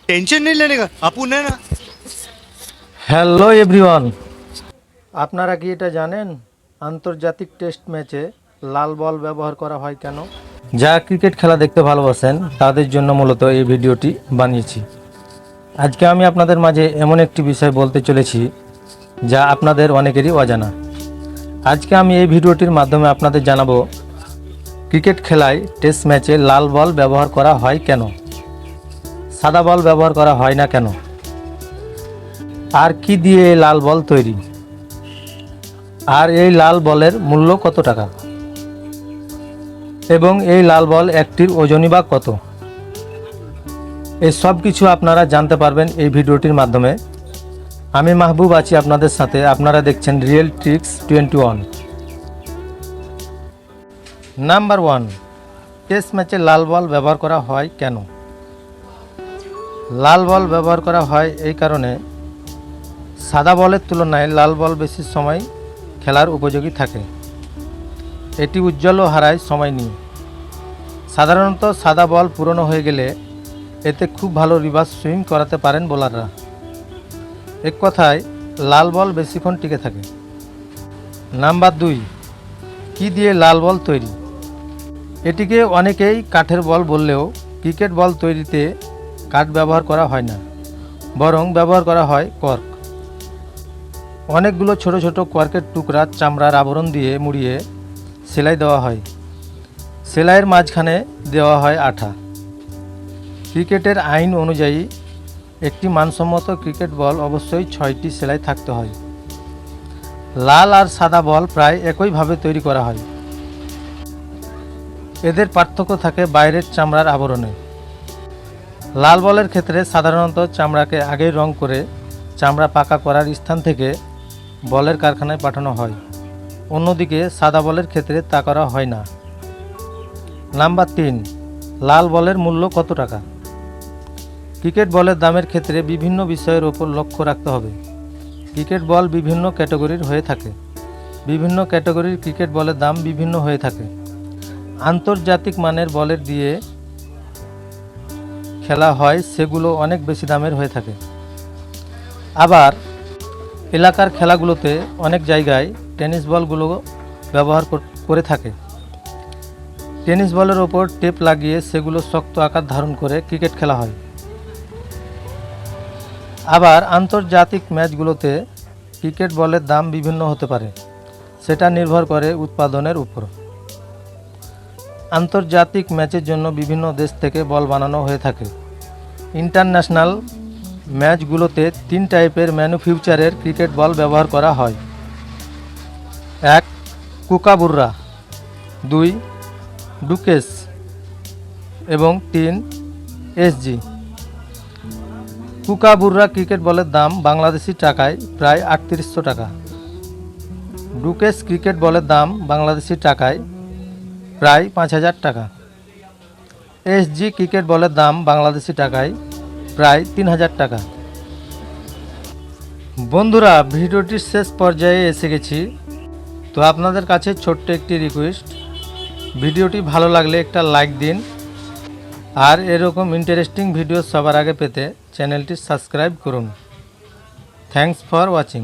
Tension नहीं लेने का, अपुन है ना। হ্যালো এভরিওয়ান, আপনারা কি এটা জানেন আন্তর্জাতিক টেস্ট ম্যাচে লাল বল ব্যবহার করা হয় কেন? যারা ক্রিকেট খেলা দেখতে ভালোবাসেন তাদের জন্য মূলত এই ভিডিওটি বানিয়েছি। আজকে আমি আপনাদের মাঝে এমন একটি বিষয় বলতে চলেছি যা আপনাদের অনেকেরই অজানা। আজকে আমি এই ভিডিওটির মাধ্যমে আপনাদের জানাবো ক্রিকেট খেলায় টেস্ট ম্যাচে লাল বল ব্যবহার করা হয় কেন, সাদা বল ব্যবহার করা হয় না কেন, আর কি দিয়ে এই লাল বল তৈরি, আর এই লাল বলের মূল্য কত টাকা, এবং এই লাল বল একটির ওজনই বা কত। এই সব কিছু আপনারা জানতে পারবেন এই ভিডিওটির মাধ্যমে। আমি মাহবুব আছি আপনাদের সাথে। আপনারা দেখছেন রিয়েল ট্রিক্স 21। নাম্বার 1, টেস্ট ম্যাচে লাল বল ব্যবহার করা হয় কেন? লাল বল ব্যবহার করা হয় এই কারণে, সাদা বলের তুলনায় লাল বল বেশি সময় খেলার উপযোগী থাকে। এটি উজ্জ্বল ও হারায় সময় নিয়ে। সাধারণত সাদা বল পুরনো হয়ে গেলে এতে খুব ভালো রিভার্স সুইং করাতে পারেন বোলাররা। এক কথায় লাল বল বেশিক্ষণ টিকে থাকে। নাম্বার 2, কি দিয়ে লাল বল তৈরি? এটিকে অনেকেই কাঠের বল বললেও ক্রিকেট বল তৈরিতে কাঠ ব্যবহার করা হয় না, বরং ব্যবহার করা হয় কর্ক। অনেকগুলো ছোট ছোট কর্কের টুকরা চামড়ার আবরণ দিয়ে মুড়িয়ে সেলাই দেওয়া হয়। সেলাইয়ের মাঝখানে দেওয়া হয় আঠা। ক্রিকেটের আইন অনুযায়ী একটি মানসম্মত ক্রিকেট বল অবশ্যই 6টি সেলাই থাকতে হয়। লাল আর সাদা বল প্রায় একইভাবে তৈরি করা হয়। এদের পার্থক্য থাকে বাইরের চামড়ার আবরণে। লাল বলের ক্ষেত্রে সাধারণত চামড়াকে আগেই রং করে চামড়া পাকা করার স্থান থেকে বলের কারখানায় পাঠানো হয়। অন্যদিকে সাদা বলের ক্ষেত্রে তা করা হয় না। নাম্বার 3, লাল বলের মূল্য কত টাকা? ক্রিকেট বলের দামের ক্ষেত্রে বিভিন্ন বিষয়ের ওপর লক্ষ্য রাখতে হবে। ক্রিকেট বল বিভিন্ন ক্যাটাগরির হয়ে থাকে। বিভিন্ন ক্যাটাগরির ক্রিকেট বলের দাম বিভিন্ন হয়ে থাকে। আন্তর্জাতিক মানের বলের দিয়ে খেলা হয় সেগুলো অনেক বেশি দামের হয়ে থাকে। আবার এলাকার খেলাগুলোতে অনেক জায়গায় টেনিস বলগুলো ব্যবহার করে থাকে। টেনিস বলের ওপর টেপ লাগিয়ে সেগুলো শক্ত আকার ধারণ করে ক্রিকেট খেলা হয়। আবার আন্তর্জাতিক ম্যাচগুলোতে ক্রিকেট বলের দাম বিভিন্ন হতে পারে, সেটা নির্ভর করে উৎপাদনের উপর। আন্তর্জাতিক ম্যাচের জন্য বিভিন্ন দেশ থেকে বল বানানো হয়ে থাকে। ইন্টারন্যাশনাল ম্যাচগুলোতে 3 টাইপের ম্যানুফ্যাকচারের ক্রিকেট বল ব্যবহার করা হয়। 1, কুকাবুররা, 2, ডুকেস এবং 3, এসজি। কুকাবুররা ক্রিকেট বলের দাম বাংলাদেশি টাকায় প্রায় 3800 টাকা। ডুকেস ক্রিকেট বলের দাম বাংলাদেশি টাকায় প্রায় 5000 টাকা। এসজি ক্রিকেট বলের দাম বাংলাদেশি টাকায় প্রায় 3000 টাকা। বন্ধুরা, ভিডিওটির শেষ পর্যায়ে এসে গেছি। তো আপনাদের কাছে ছোট্ট একটি রিকোয়েস্ট, ভিডিওটি ভালো লাগলে একটা লাইক দিন, আর এরকম ইন্টারেস্টিং ভিডিও সবার আগে পেতে চ্যানেলটি সাবস্ক্রাইব করুন। Thanks for watching.